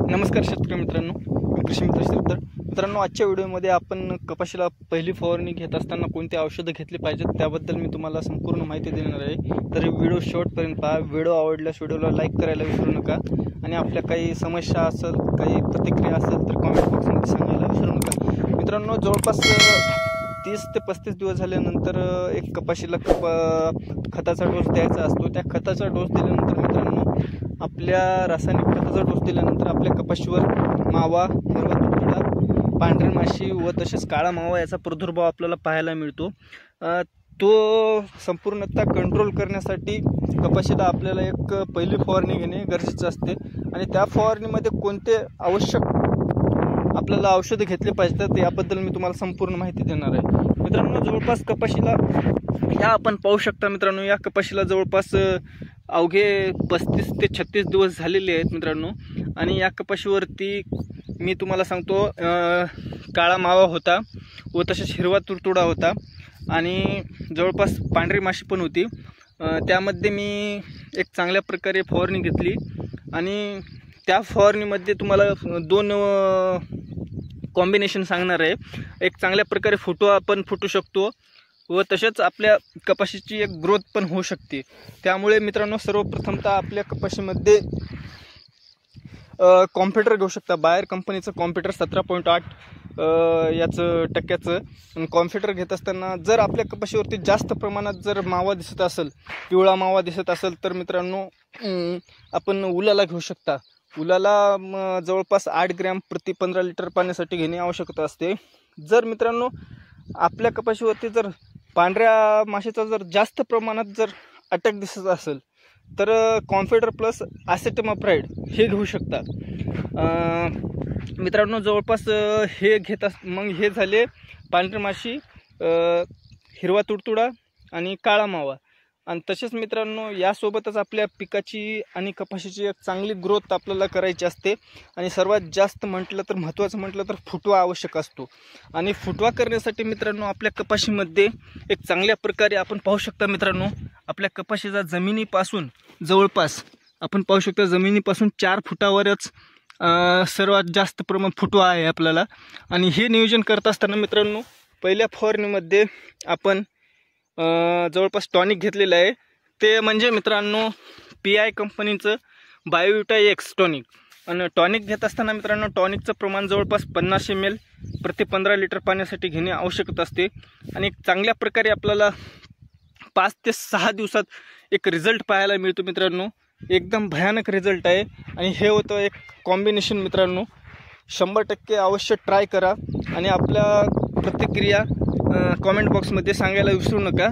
नमस्कार शेतकरी मित्रांनो, मी कृषी मित्र श्रीधर. मित्रांनो, आजच्या व्हिडिओमध्ये आपण कपाशीला पहिली फवारणी घेत असताना कोणती औषधं घेतली पाहिजेत त्याबद्दल मी तुम्हाला संपूर्ण माहिती देणार आहे. तर व्हिडिओ शेवटपर्यंत पहा. व्हिडिओ आवडल्यास व्हिडिओला लाईक करायला विसरू नका आणि आपल्या काही समस्या असेल, काही प्रतिक्रिया असेल तर कमेंट बॉक्समध्ये सांगायला विसरू नका. मित्रांनो, जवळपास 30 ते 35 दिवस झाल्यानंतर एक कपाशीला खताचा डोस द्यायचा असतो. त्या खताचा डोस दिल्यानंतर मित्रांनो, आपल्या रासायनिक खताचा डोस दिल्यानंतर आपल्या कपाशीवर मावा, हिरवा तुडतुडा, पांढरी माशी व तसेच काळा मावा याचा प्रादुर्भाव आपल्याला पाहायला मिळतो. तो संपूर्णतः कंट्रोल करण्यासाठी कपाशीला आपल्याला एक पहिली फवारणी घेणे गरजेचे असते आणि त्या फवारणीमध्ये कोणते आवश्यक आपल्याला औषधं घेतले पाहिजेत याबद्दल मी तुम्हाला संपूर्ण माहिती देणार आहे. मित्रांनो, जवळपास कपाशीला ह्या आपण पाहू शकता. मित्रांनो, या कपाशीला जवळपास अवघे 35 ते 36 दिवस झालेले आहेत मित्रांनो. आणि या कपाशीवरती मी तुम्हाला सांगतो, काळा मावा होता व तसेच हिरवा तुडतुडा होता आणि जवळपास पांढरी माशी पण होती. त्यामध्ये मी एक चांगल्या प्रकारे फवारणी घेतली आणि त्या फवारणीमध्ये तुम्हाला दोन कॉम्बिनेशन सांगणार आहे. एक चांगल्या प्रकारे आपण फुटू शकतो व तसेच आपल्या कपाशीची एक ग्रोथ पण होऊ शकते. त्यामुळे मित्रांनो, सर्वप्रथमतः आपल्या कपाशीमध्ये कॉम्प्युटर घेऊ शकता. बायर कंपनीचं कॉम्प्युटर 17.8 याचं टक्क्याचं कॉम्प्युटर घेत असताना जर आपल्या कपाशीवरती जास्त प्रमाणात जर मावा दिसत असेल, पिवळा मावा दिसत असेल तर मित्रांनो, आपण उलाला घेऊ शकता. उलाला जवळपास 8 ग्रॅम प्रति 15 लिटर पाण्यासाठी घेणे आवश्यकता असते. जर मित्रांनो आपल्या कपाशीवरती जर पांढऱ्या माशीचा जर जास्त प्रमाणात जर अटॅक दिसत असेल तर कॉम्प्युटर प्लस ॲसेटमाप्राइड हे घेऊ शकता. मित्रांनो, जवळपास हे मग हे झाले पांढरी माशी, हिरवा तुडतुडा आणि काळा मावा. आणि तसेच मित्रांनो, यासोबतच आपल्या पिकाची आणि कपाशीची एक चांगली ग्रोथ आपल्याला करायची असते आणि सर्वात जास्त महत्त्वाचं म्हटलं तर फुटवा आवश्यक असतो. आणि फुटवा करण्यासाठी मित्रांनो, आपल्या कपाशीमध्ये एक चांगल्या प्रकारे आपण पाहू शकता. मित्रांनो, आपल्या कपाशीचा जमिनीपासून जवळपास आपण पाहू शकता, जमिनीपासून 4 फुटावरच सर्वात जास्त प्रमाण फुटवा आहे आपल्याला. आणि हे नियोजन करत असताना मित्रांनो, पहिल्या फवारणीमध्ये आपण जवळपास टॉनिक घेतलेलं आहे. ते म्हणजे मित्रांनो PI कंपनीचं बायोविटा एक्स टॉनिक. आणि टॉनिक घेत असताना मित्रांनो, टॉनिकचं प्रमाण जवळपास 50 ml प्रति 15 लिटर पाण्यासाठी घेणे आवश्यक असते. आणि एक चांगल्या प्रकारे आपल्याला 5 ते 6 दिवसात एक रिझल्ट पाहायला मिळतो मित्रांनो. एकदम भयानक रिझल्ट आहे. आणि हे होतं एक कॉम्बिनेशन मित्रांनो. 100% अवश्य ट्राय करा आणि आपल्या प्रतिक्रिया कॉमेंट बॉक्समध्ये सांगायला विसरू नका.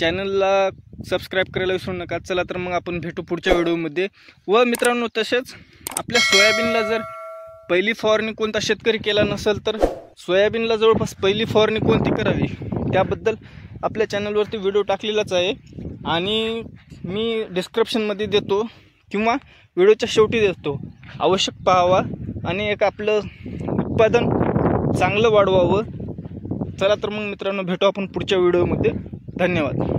चॅनलला सबस्क्राईब करायला विसरू नका. चला तर मग आपण भेटू पुढच्या व्हिडिओमध्ये. व मित्रांनो, तसेच आपल्या सोयाबीनला जर पहिली फवारणी कोणता शेतकरी केला नसेल तर सोयाबीनला जवळपास पहिली फवारणी कोणती करावी त्याबद्दल आपल्या चॅनलवरती व्हिडिओ टाकलेलाच आहे आणि मी डिस्क्रिप्शनमध्ये देतो किंवा व्हिडिओच्या शेवटी देतो. आवश्यक पाहावा आणि एक आपलं उत्पादन चांगलं वाढवावं. चला तर मग मित्रांनो, भेटू आपण पुढच्या व्हिडिओमध्ये. धन्यवाद.